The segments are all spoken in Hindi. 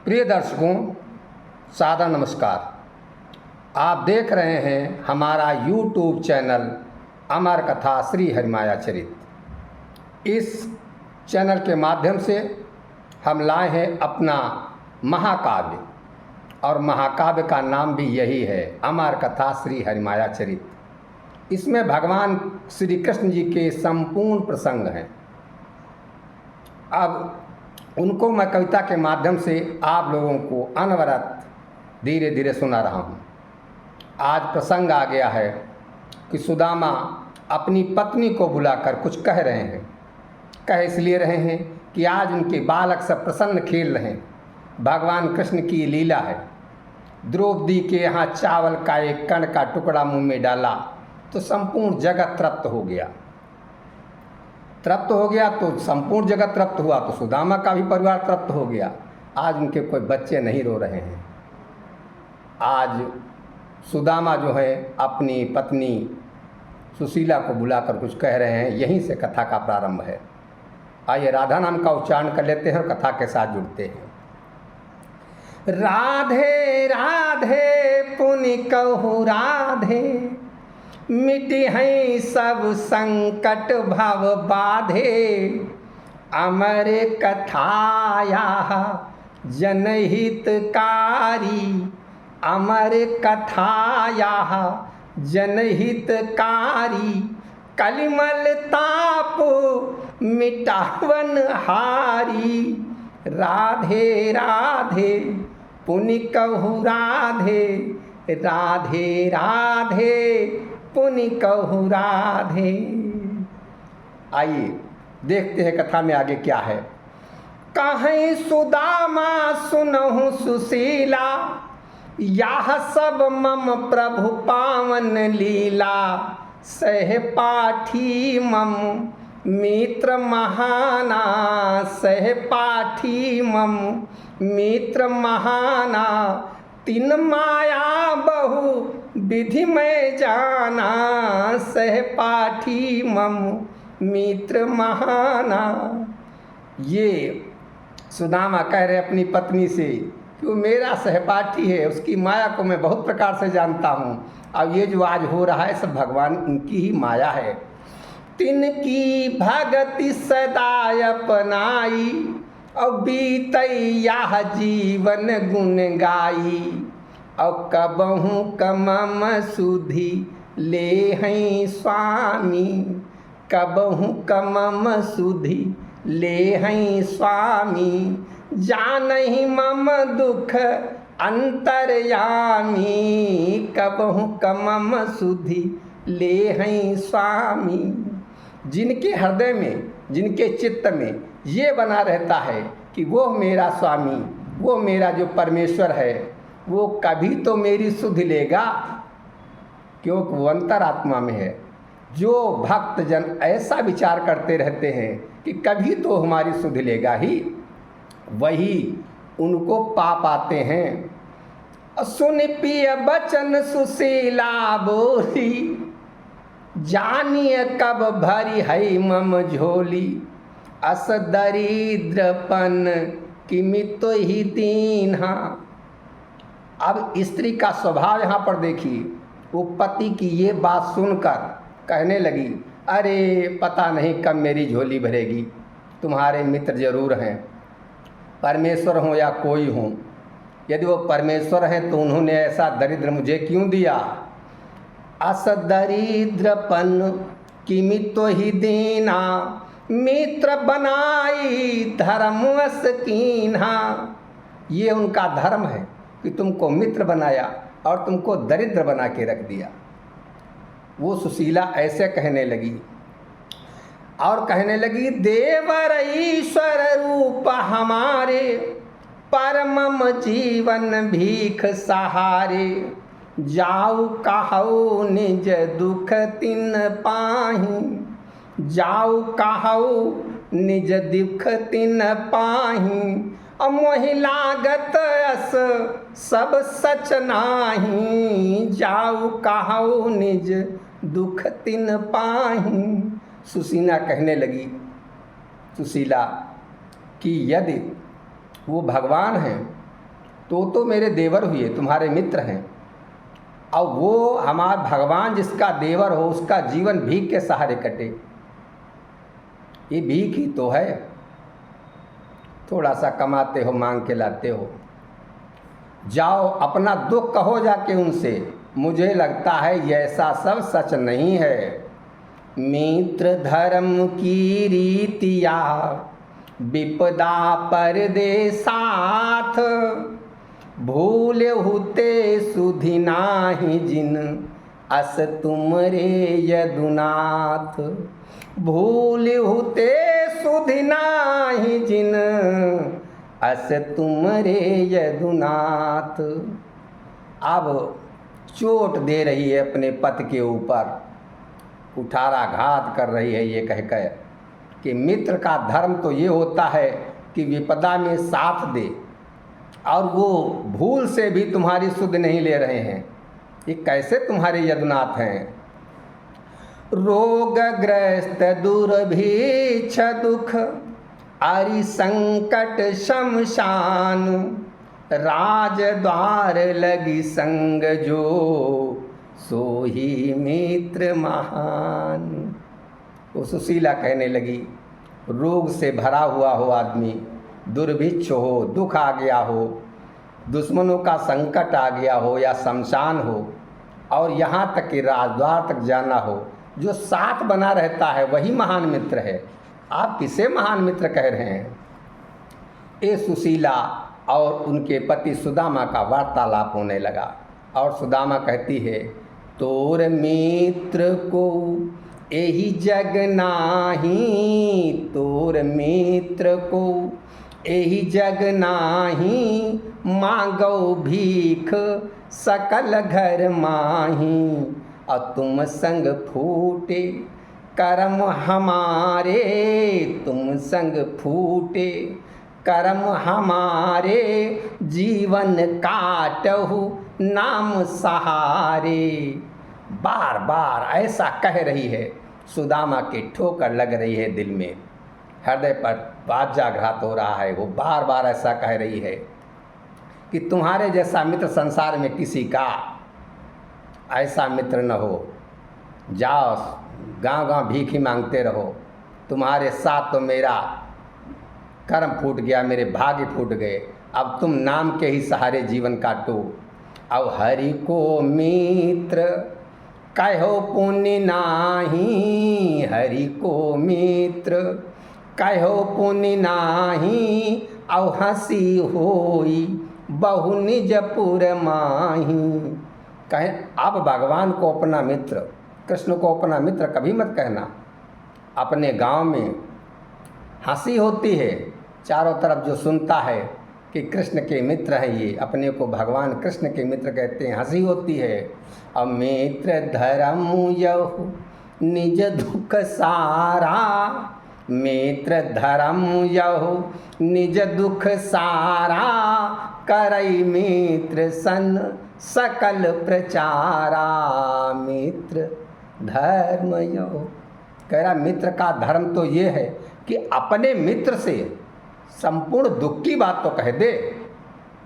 प्रिय दर्शकों, सादर नमस्कार। आप देख रहे हैं हमारा YouTube चैनल अमर कथा श्री हरिमाया चरित। इस चैनल के माध्यम से हम लाए हैं अपना महाकाव्य, और महाकाव्य का नाम भी यही है, अमर कथा श्री हरिमाया चरित। इसमें भगवान श्री कृष्ण जी के संपूर्ण प्रसंग हैं। अब उनको मैं कविता के माध्यम से आप लोगों को अनवरत धीरे धीरे सुना रहा हूँ। आज प्रसंग आ गया है कि सुदामा अपनी पत्नी को बुलाकर कुछ कह रहे हैं। कह इसलिए रहे हैं कि आज उनके बालक सब प्रसन्न खेल रहे हैं। भगवान कृष्ण की लीला है। द्रौपदी के यहाँ चावल का एक कण का टुकड़ा मुंह में डाला तो संपूर्ण जगत तृप्त हो गया। तृप्त हो गया तो संपूर्ण जगत तृप्त हुआ, तो सुदामा का भी परिवार तृप्त हो गया। आज उनके कोई बच्चे नहीं रो रहे हैं। आज सुदामा जो है अपनी पत्नी सुशीला को बुलाकर कुछ कह रहे हैं। यहीं से कथा का प्रारंभ है। आइए राधा नाम का उच्चारण कर लेते हैं और कथा के साथ जुड़ते हैं। राधे राधे पुनि कहु राधे, मिटी है सब संकट भव बाधे। अमर कथाया जनहितकारी, अमर कथाया जनहितकारी। कलिमल ताप मिटावन हारी, राधे राधे पुनि कहु राधे, राधे राधे पुनि कहु राधे। आइए देखते हैं कथा में आगे क्या है। कहीं सुदामा सुनहु सुशीला, यह सब मम प्रभु पावन लीला। सहपाठी मम मित्र महाना, सहपाठी मम मित्र महाना। तिन माया बहु विधि में जाना, सहपाठी मम मित्र महाना। ये सुदामा कह रहे अपनी पत्नी से कि वो मेरा सहपाठी है, उसकी माया को मैं बहुत प्रकार से जानता हूँ। अब ये जो आज हो रहा है सब भगवान उनकी ही माया है। तिनकी भगति सदा अपनाई, और बीतैया जीवन गुण गाई। और कबहू कमम सुधि ले हैं स्वामी, कबहू कमम सुधि ले हैं स्वामी। जानहि मम दुख अंतर्यामी, कबहू कमम सुधि ले हैं स्वामी। जिनके हृदय में, जिनके चित्त में ये बना रहता है कि वो मेरा स्वामी, वो मेरा जो परमेश्वर है, वो कभी तो मेरी सुध लेगा, क्योंकि वो अंतरात्मा में है। जो भक्त जन ऐसा विचार करते रहते हैं कि कभी तो हमारी सुध लेगा ही, वही उनको पा पाते हैं। सुन पिय बचन सुशीला बोली, जानिए कब भरी है मम झोली। अस दरिद्रपन किमितो ही दीन्हा। अब स्त्री का स्वभाव यहाँ पर देखिए। वो पति की ये बात सुनकर कहने लगी, अरे पता नहीं कब मेरी झोली भरेगी। तुम्हारे मित्र जरूर हैं, परमेश्वर हो या कोई हो। यदि वो परमेश्वर हैं तो उन्होंने ऐसा दरिद्र मुझे क्यों दिया। अस दरिद्रपन किमितो ही दीना, मित्र बनाई धर्मवश कीन्हा। ये उनका धर्म है कि तुमको मित्र बनाया और तुमको दरिद्र बना के रख दिया। वो सुशीला ऐसे कहने लगी और कहने लगी, देवर ईश्वर रूप हमारे, परमम जीवन भीख सहारे। जाऊ कहु निज दुख तिन पाही, जाऊ कहु निज दुख तिन पाही। मोहि लागत अस सब सच नाही, जाऊ कहु निज दुख तिन पाही। सुशीला कहने लगी, सुशीला कि यदि वो भगवान हैं तो मेरे देवर हुए, तुम्हारे मित्र हैं। और वो हमारा भगवान जिसका देवर हो उसका जीवन भीख के सहारे कटे, ये भीख ही तो है। थोड़ा सा कमाते हो, मांग के लाते हो। जाओ अपना दुख कहो जाके उनसे। मुझे लगता है ये ऐसा सब सच नहीं है। मित्र धर्म की रीतिया विपदा पर दे साथ, भूल हुते सुधि नाही जिन अस तुमरे यदुनाथ। भूल हुते सुधि नाही जिन अस तुमरे यदुनाथ। अब चोट दे रही है अपने पति के ऊपर, कुठाराघात कर रही है ये कहकर कि मित्र का धर्म तो ये होता है कि विपदा में साथ दे, और वो भूल से भी तुम्हारी सुध नहीं ले रहे हैं। ये कैसे तुम्हारे यदुनाथ हैं? रोगग्रस्त दुर्भिक्ष दुख आरि संकट शमशान, राजद्वार लगी संग जो सो ही मित्र महान। वो सुशीला कहने लगी, रोग से भरा हुआ हो आदमी, दुर्भिक्ष हो, दुख आ गया हो, दुश्मनों का संकट आ गया हो या शमशान हो, और यहाँ तक कि राजद्वार तक जाना हो, जो साथ बना रहता है वही महान मित्र है। आप किसे महान मित्र कह रहे हैं? ये सुशीला और उनके पति सुदामा का वार्तालाप होने लगा, और सुदामा कहती है, तोर मित्र को यही जग नाही, तोर मित्र को यही जग नाही, मांगो भीख सकल घर माही। और तुम संग फूटे कर्म हमारे, तुम संग फूटे कर्म हमारे, जीवन काटहु नाम सहारे। बार बार ऐसा कह रही है। सुदामा के ठोकर लग रही है दिल में, हृदय पर बाजाघात हो रहा है। वो बार बार ऐसा कह रही है कि तुम्हारे जैसा मित्र संसार में किसी का ऐसा मित्र न हो। जाओ गांव गांव भीख ही मांगते रहो, तुम्हारे साथ तो मेरा कर्म फूट गया, मेरे भाग्य फूट गए। अब तुम नाम के ही सहारे जीवन काटो। अब हरि को मित्र कहो पुण्य नाही, हरि को मित्र कहो पुण्य नाही, औ हंसी होई बहु निजपुर माही। कहे अब भगवान को अपना मित्र, कृष्ण को अपना मित्र कभी मत कहना। अपने गांव में हंसी होती है, चारों तरफ जो सुनता है कि कृष्ण के मित्र हैं ये, अपने को भगवान कृष्ण के मित्र कहते हैं, हंसी होती है। अब मित्र धर्म यहु निज दुख सारा, मित्र धर्म यहु निज दुख सारा, करई मित्र सन सकल प्रचारा। मित्र धर्म यहु कह रहा, मित्र का धर्म तो ये है कि अपने मित्र से संपूर्ण दुख की बात तो कह दे।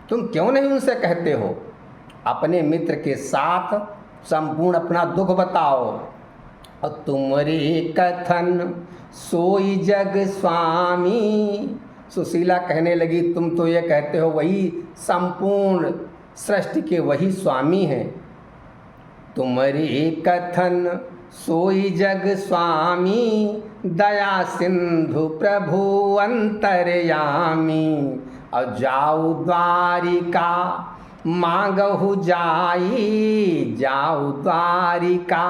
तुम क्यों नहीं उनसे कहते हो? अपने मित्र के साथ संपूर्ण अपना दुख बताओ। और तुमरे कथन सोई जग स्वामी। सुशीला कहने लगी, तुम तो ये कहते हो वही संपूर्ण सृष्टि के वही स्वामी हैं। तुम्हारी कथन सोई जग स्वामी, दया सिंधु प्रभु अंतर्यामी। और जाऊ द्वारिका मांगहु जाई, जाऊ द्वारिका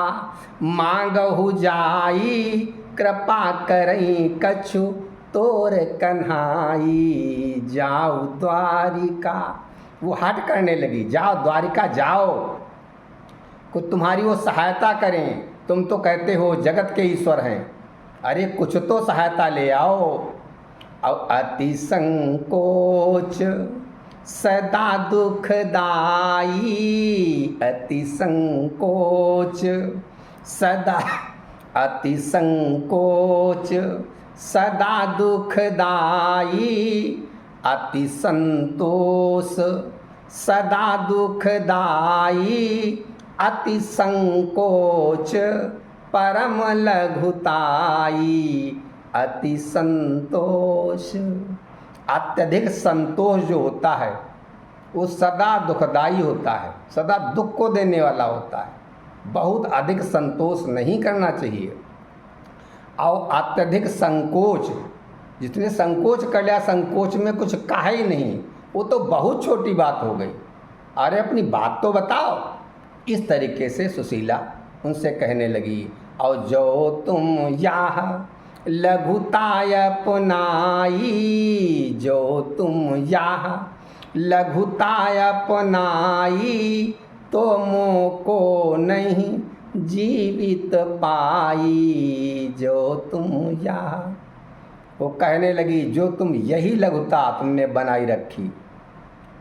मांगहु जाई, कृपा करई कछु तोर कन्हाई। जाऊ द्वारिका, वो हट करने लगी, जाओ द्वारिका जाओ, कुछ तुम्हारी वो सहायता करें। तुम तो कहते हो जगत के ईश्वर हैं, अरे कुछ तो सहायता ले आओ। और अति संकोच सदा दुखदाई, अति संकोच सदा, अति संकोच सदा दुखदाई, अति संतोष सदा दुखदाई, अति संकोच परम लघुताई, अति संतोष। अत्यधिक संतोष जो होता है वो सदा दुखदाई होता है, सदा दुख को देने वाला होता है। बहुत अधिक संतोष नहीं करना चाहिए। और अत्यधिक संकोच, जितने संकोच कर लिया, संकोच में कुछ कहा ही नहीं, वो तो बहुत छोटी बात हो गई। अरे अपनी बात तो बताओ। इस तरीके से सुशीला उनसे कहने लगी। और जो तुम याह लघुताय अपनाई, जो तुम याह लघुताय अपनाई, तो मोको नहीं जीवित पाई। जो तुम याह, वो कहने लगी जो तुम यही लघुता तुमने बनाई रखी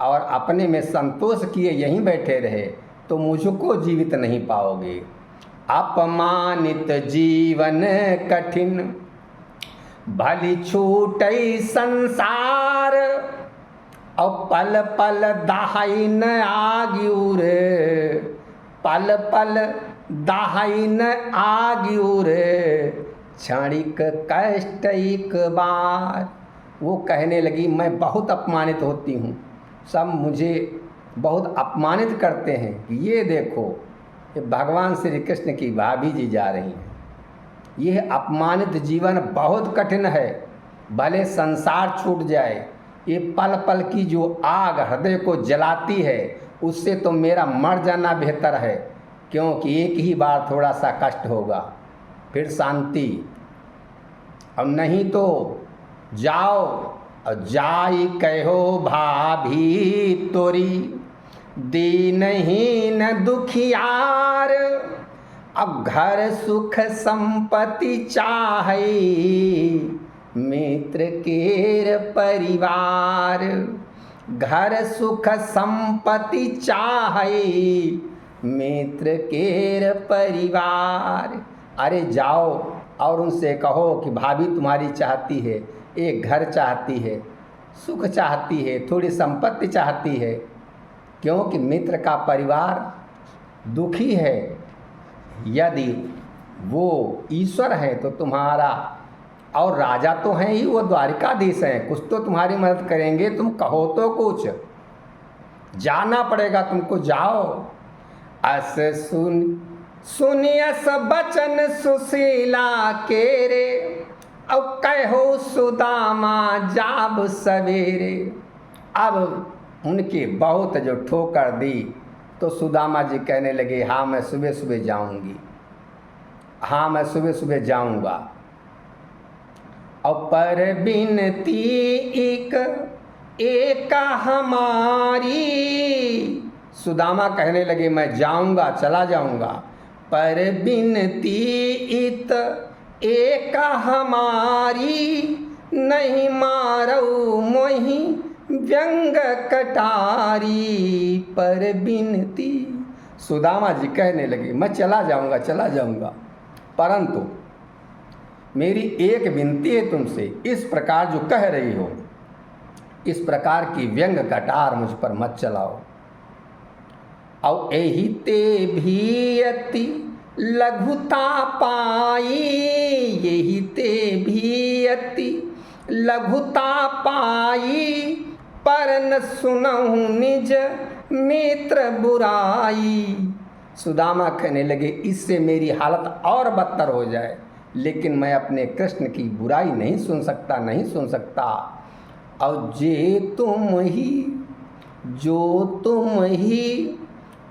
और अपने में संतोष किए यहीं बैठे रहे, तो मुझको जीवित नहीं पाओगे। अपमानित जीवन कठिन, भली छूटई संसार, और पल पल दाहई न आग्यूर, पल पल दाहई न आग्यूर, क्षणिक कष्ट एक बार। वो कहने लगी मैं बहुत अपमानित होती हूँ, सब मुझे बहुत अपमानित करते हैं कि ये देखो ये भगवान श्री कृष्ण की भाभी जी जा रही हैं। यह अपमानित जीवन बहुत कठिन है, भले संसार छूट जाए, ये पल पल की जो आग हृदय को जलाती है उससे तो मेरा मर जाना बेहतर है, क्योंकि एक ही बार थोड़ा सा कष्ट होगा फिर शांति। अब नहीं तो जाओ और जाई कहो भाभी तोरी, दीनहीन दुखियार, अब घर सुख संपत्ति चाहे, मित्र केर परिवार। घर सुख संपत्ति चाहे, मित्र केर परिवार। अरे जाओ और उनसे कहो कि भाभी तुम्हारी चाहती है, एक घर चाहती है, सुख चाहती है, थोड़ी संपत्ति चाहती है, क्योंकि मित्र का परिवार दुखी है। यदि वो ईश्वर है तो तुम्हारा, और राजा तो हैं ही, वो द्वारिकाधीश हैं, कुछ तो तुम्हारी मदद करेंगे। तुम कहो तो कुछ, जाना पड़ेगा तुमको, जाओ। अस सुनियस बचन सुशीला के रे, अब कहो सुदामा जाब सवेरे। अब उनकी बहुत जो ठोकर दी तो सुदामा जी कहने लगे हाँ मैं सुबह सुबह जाऊंगी, हाँ मैं सुबह सुबह जाऊंगा। और पर बिनती एक हमारी, सुदामा कहने लगे मैं जाऊंगा, चला जाऊंगा, पर बिनती एक हमारी, नहीं मारो मोही व्यंग कटारी। पर बिनती, सुदामा जी कहने लगे मैं चला जाऊंगा, चला जाऊंगा, परंतु मेरी एक विनती है तुमसे, इस प्रकार जो कह रही हो इस प्रकार की व्यंग कटार मुझ पर मत चलाओ। और एही ते भी अति लघुता पाई, यही ते भी अति लघुता पाई, पर न सुनहु निज मित्र बुराई। सुदामा कहने लगे इससे मेरी हालत और बदतर हो जाए, लेकिन मैं अपने कृष्ण की बुराई नहीं सुन सकता, नहीं सुन सकता। और जो तुम ही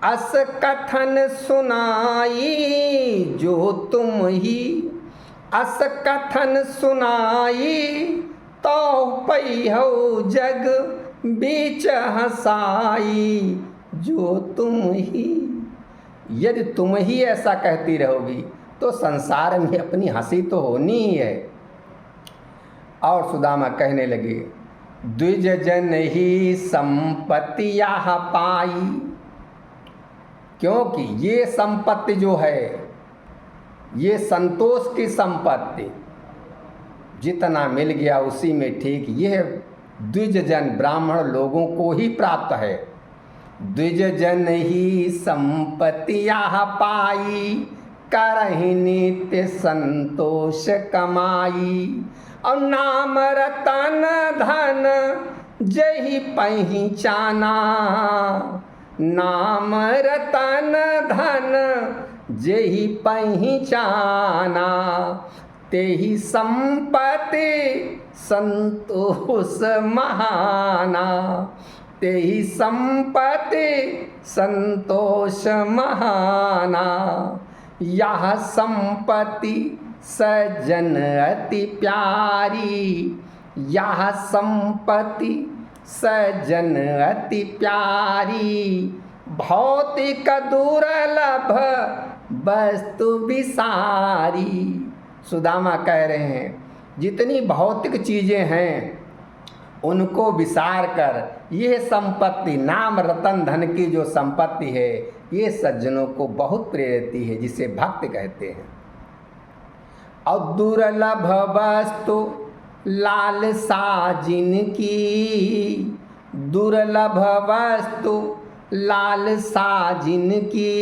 अस कथन सुनाई, जो तुम ही अस कथन सुनाई, तो पई हो जग बीच हंसाई। जो तुम ही, यदि तुम ही ऐसा कहती रहोगी तो संसार में अपनी हंसी तो होनी ही है। और सुदामा कहने लगे द्विज जन ही संपत्ति यह पाई, क्योंकि ये संपत्ति जो है ये संतोष की संपत्ति, जितना मिल गया उसी में ठीक, यह द्विज जन ब्राह्मण लोगों को ही प्राप्त है। द्विज जन ही संपत्तिया पाई, करहि नित्य संतोष कमाई। और नाम रतन धन जहि पहचाना, नाम रतन धन जेहि पहचाना, तेहि संपत्ति संतोष महाना, तेहि संपत्ति संतोष महाना। यह संपत्ति सज्जन अति प्यारी, यह संपत्ति सज्जन अति प्यारी, भौतिक दुर्लभ वस्तु विसारी। सुदामा कह रहे हैं जितनी भौतिक चीज़ें हैं उनको विसार कर ये संपत्ति, नाम रतन धन की जो संपत्ति है, ये सज्जनों को बहुत प्रेरती है, जिसे भक्त कहते हैं। और दुर्लभ वस्तु लालसा जिनकी, दुर्लभ वस्तु लालसा जिनकी,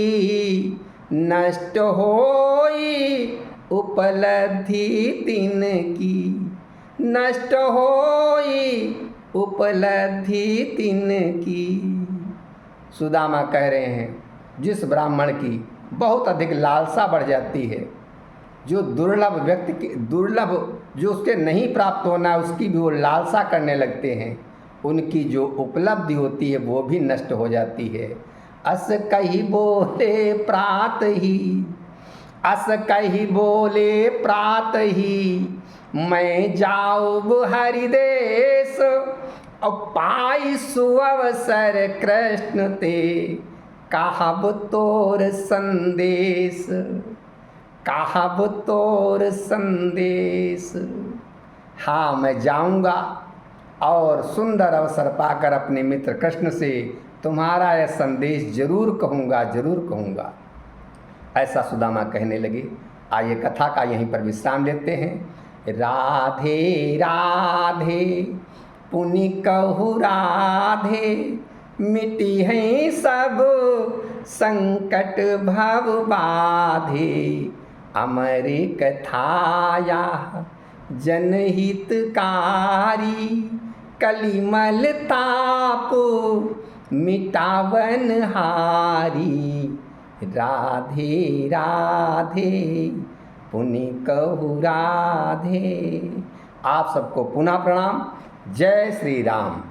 नष्ट होई उपलब्धि तिनकी, नष्ट होई उपलब्धि तिनकी। सुदामा कह रहे हैं जिस ब्राह्मण की बहुत अधिक लालसा बढ़ जाती है, जो दुर्लभ व्यक्ति की, दुर्लभ जो उसके नहीं प्राप्त होना उसकी भी वो लालसा करने लगते हैं, उनकी जो उपलब्धि होती है वो भी नष्ट हो जाती है। अस कही बोले प्रात ही, अस कही बोले प्रात ही, मैं जाऊँ हरिदेश, और पाई सुअवसर कृष्ण ते, कहब तोर संदेश, कहब तोर संदेश। हाँ, मैं जाऊंगा और सुंदर अवसर पाकर अपने मित्र कृष्ण से तुम्हारा यह संदेश जरूर कहूँगा, जरूर कहूँगा। ऐसा सुदामा कहने लगे। आइए कथा का यहीं पर विश्राम लेते हैं। राधे राधे पुनि कहु राधे, मिटी हैं सब संकट भव बाधे, अमर कथाया जनहितकारी, कलिमल ताप मिटावन हारी। राधे राधे पुनि कहु राधे। आप सबको पुनः प्रणाम। जय श्री राम।